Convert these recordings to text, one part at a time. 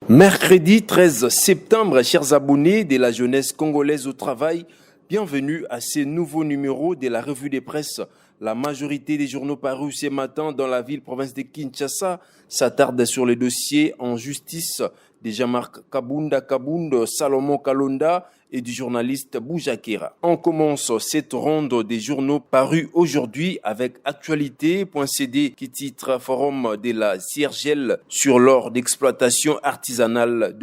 Mercredi 13 septembre, chers abonnés de la jeunesse congolaise au travail, bienvenue à ce nouveau numéro de la revue de presse. La majorité des journaux parus ce matin dans la ville-province de Kinshasa s'attardent sur les dossiers en justice de Jean-Marc Kabunda, Salomon Kalonda et du journaliste Boujakera. On commence cette ronde des journaux parus aujourd'hui avec Actualité.cd qui titre Forum de la CIRGL sur l'or d'exploitation artisanale.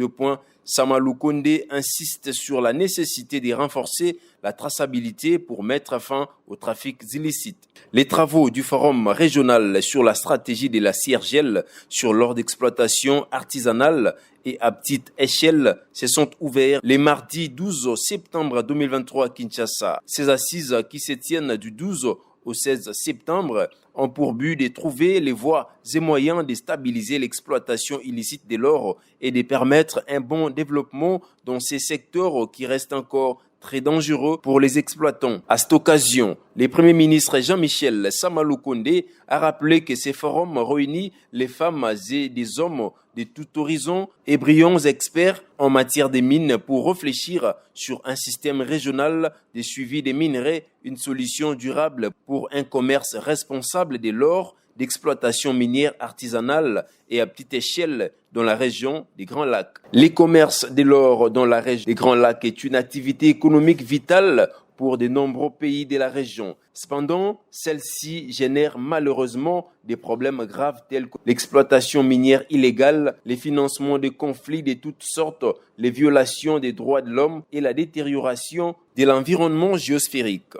Samalou Kondé insiste sur la nécessité de renforcer la traçabilité pour mettre fin aux trafics illicites. Les travaux du Forum régional sur la stratégie de la CIRGL sur l'or d'exploitation artisanale et à petite échelle se sont ouverts les mardis 12 septembre 2023 à Kinshasa. Ces assises qui se tiennent du 12 au 16 septembre ont pour but de trouver les voies et moyens de stabiliser l'exploitation illicite de l'or et de permettre un bon développement dans ces secteurs qui restent encore très dangereux pour les exploitants. À cette occasion, le Premier ministre Jean-Michel Samalou Kondé a rappelé que ces forums réunissent les femmes et des hommes de tout horizon et brillants experts en matière de mines pour réfléchir sur un système régional de suivi des minerais, une solution durable pour un commerce responsable de l'or, d'exploitation minière artisanale et à petite échelle dans la région des Grands Lacs. Le commerce de l'or dans la région des Grands Lacs est une activité économique vitale pour de nombreux pays de la région. Cependant, celle-ci génère malheureusement des problèmes graves tels que l'exploitation minière illégale, les financements de conflits de toutes sortes, les violations des droits de l'homme et la détérioration de l'environnement géosphérique.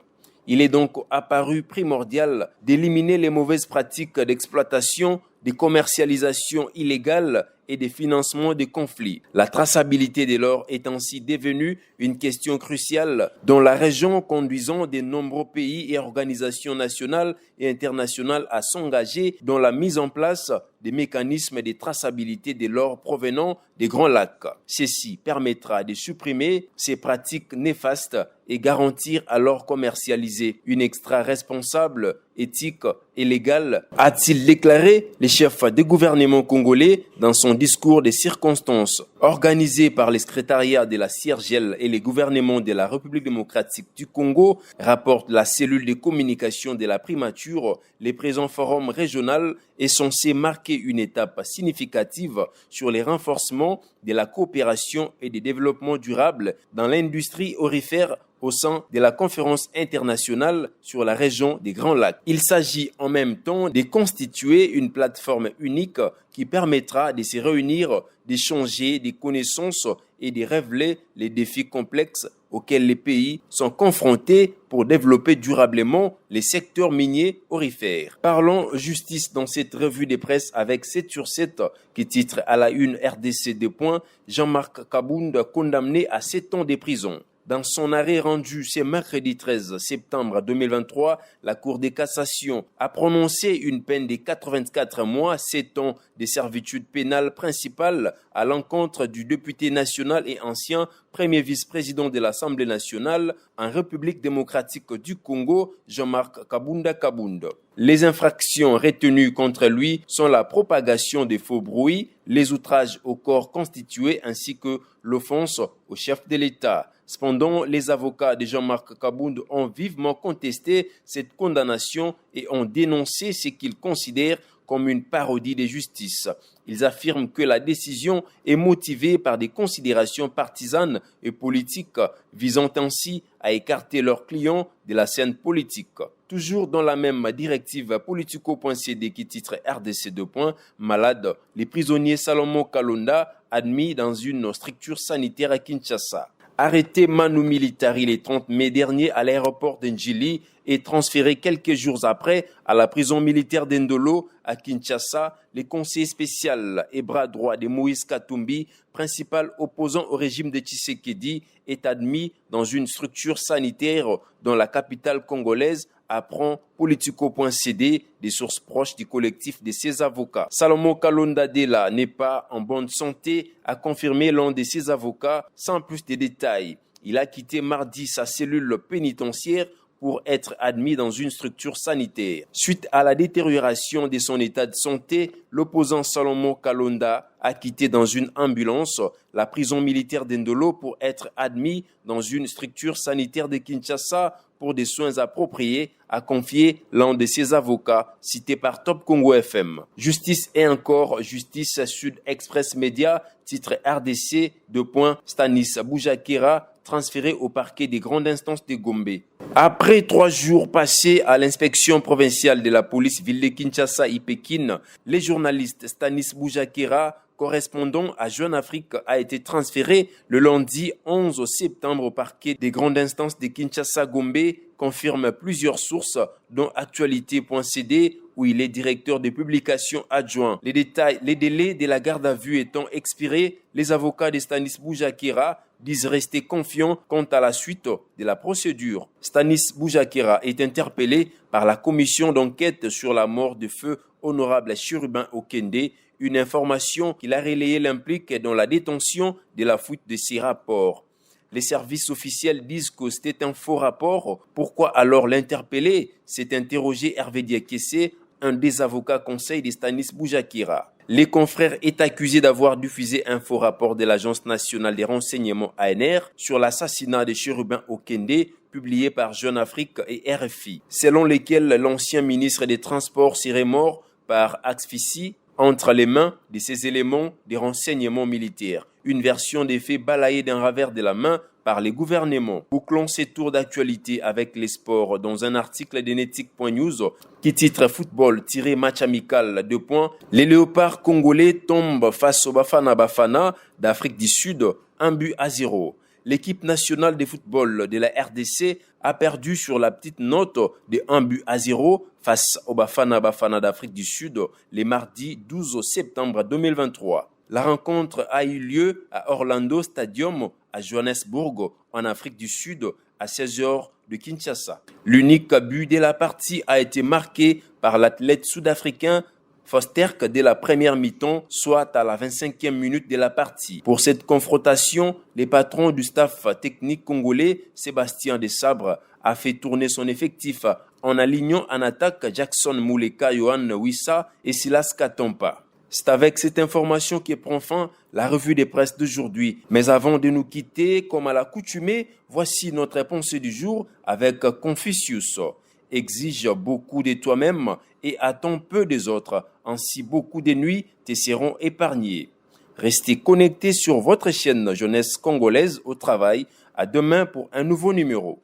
Il est donc apparu primordial d'éliminer les mauvaises pratiques d'exploitation, de commercialisation illégale et de financement de conflits. La traçabilité de l'or est ainsi devenue une question cruciale dans la région, conduisant de nombreux pays et organisations nationales et internationales à s'engager dans la mise en place des mécanismes de traçabilité de l'or provenant des Grands Lacs. Ceci permettra de supprimer ces pratiques néfastes et garantir à l'or commercialisé une extra responsable, éthique et légale, a-t-il déclaré le chef du gouvernement congolais dans son discours des circonstances. Organisé par le secrétariat de la CIRGL et les gouvernements de la République démocratique du Congo, rapporte la cellule de communication de la primature, le présent forum régional est censé marquer une étape significative sur les renforcements de la coopération et du développement durable dans l'industrie aurifère au sein de la conférence internationale sur la région des Grands Lacs. Il s'agit en même temps de constituer une plateforme unique qui permettra de se réunir, d'échanger des connaissances et de révéler les défis complexes auxquels les pays sont confrontés pour développer durablement les secteurs miniers aurifères. Parlons justice dans cette revue de presse avec 7 sur 7 qui titre à la une RDC : Jean-Marc Kabunda condamné à 7 ans de prison. Dans son arrêt rendu ce mercredi 13 septembre 2023, la Cour de cassation a prononcé une peine de 84 mois, 7 ans de servitude pénale principale à l'encontre du député national et ancien premier vice-président de l'Assemblée nationale en République démocratique du Congo, Jean-Marc Kabunda. Les infractions retenues contre lui sont la propagation des faux bruits, les outrages au corps constitué ainsi que l'offense au chef de l'État. Cependant, les avocats de Jean-Marc Kabunda ont vivement contesté cette condamnation et ont dénoncé ce qu'ils considèrent comme une parodie de justice. Ils affirment que la décision est motivée par des considérations partisanes et politiques, visant ainsi à écarter leurs clients de la scène politique. Toujours dans la même directive Politico.cd qui titre RDC : Malade, les prisonniers Salomon Kalonda admis dans une structure sanitaire à Kinshasa. Arrêté Manu Militari le 30 mai dernier à l'aéroport d'Ndjili et transféré quelques jours après à la prison militaire d'Endolo à Kinshasa, le conseiller spécial et bras droit de Moïse Katumbi, principal opposant au régime de Tshisekedi, est admis dans une structure sanitaire dans la capitale congolaise, apprend Politico.cd, des sources proches du collectif de ses avocats. Salomon Kalonda Dela n'est pas en bonne santé, a confirmé l'un de ses avocats sans plus de détails. Il a quitté mardi sa cellule pénitentiaire pour être admis dans une structure sanitaire. Suite à la détérioration de son état de santé, l'opposant Salomon Kalonda a quitté dans une ambulance la prison militaire d'Endolo pour être admis dans une structure sanitaire de Kinshasa pour des soins appropriés, a confié l'un de ses avocats, cité par Top Congo FM. Justice et encore justice. Sud Express Média, titre RDC, Stanis Boujakera, transféré au parquet des grandes instances de Gombe. Après 3 jours passés à l'inspection provinciale de la police ville de Kinshasa et Pékin, les journalistes Stanis Boujakera, correspondant à Jeune Afrique, a été transféré le lundi 11 septembre au parquet des grandes instances de Kinshasa-Gombe, confirment plusieurs sources, dont Actualité.cd, où il est directeur de publication adjoint. Les délais de la garde à vue étant expirés, les avocats de Stanis Boujakera disent rester confiants quant à la suite de la procédure. Stanis Boujakera est interpellé par la commission d'enquête sur la mort de feu honorable Chérubin Okende. Une information qu'il a relayée l'implique dans la détention de la fuite de ses rapports. Les services officiels disent que c'était un faux rapport. Pourquoi alors l'interpeller? S'est interrogé Hervé Diakessé, un des avocats conseils de Stanis Boujakera. Les confrères est accusé d'avoir diffusé un faux rapport de l'Agence nationale des renseignements ANR sur l'assassinat de Chérubin Okende, publié par Jeune Afrique et RFI, selon lesquels l'ancien ministre des Transports serait mort par asphyxie entre les mains de ces éléments des renseignements militaires. Une version des faits balayée d'un revers de la main par les gouvernements. Bouclons ces tours d'actualité avec les sports dans un article de Netic.news qui titre Football-match amical : Les léopards congolais tombent face au Bafana Bafana d'Afrique du Sud, 1-0. L'équipe nationale de football de la RDC a perdu sur la petite note de 1-0 face au Bafana Bafana d'Afrique du Sud le mardi 12 septembre 2023. La rencontre a eu lieu à Orlando Stadium à Johannesburg, en Afrique du Sud, à 16h de Kinshasa. L'unique but de la partie a été marqué par l'athlète sud-africain Fosterk dès la première mi-temps, soit à la 25e minute de la partie. Pour cette confrontation, les patrons du staff technique congolais, Sébastien Desabre, a fait tourner son effectif en alignant en attaque Jackson Mouleka, Yohan Wissa et Silas Katompa. C'est avec cette information qui prend fin la revue des presses d'aujourd'hui. Mais avant de nous quitter, comme à l'accoutumée, voici notre pensée du jour avec Confucius. Exige beaucoup de toi-même et attends peu des autres. Ainsi, beaucoup de nuits te seront épargnées. Restez connectés sur votre chaîne Jeunesse Congolaise au travail. À demain pour un nouveau numéro.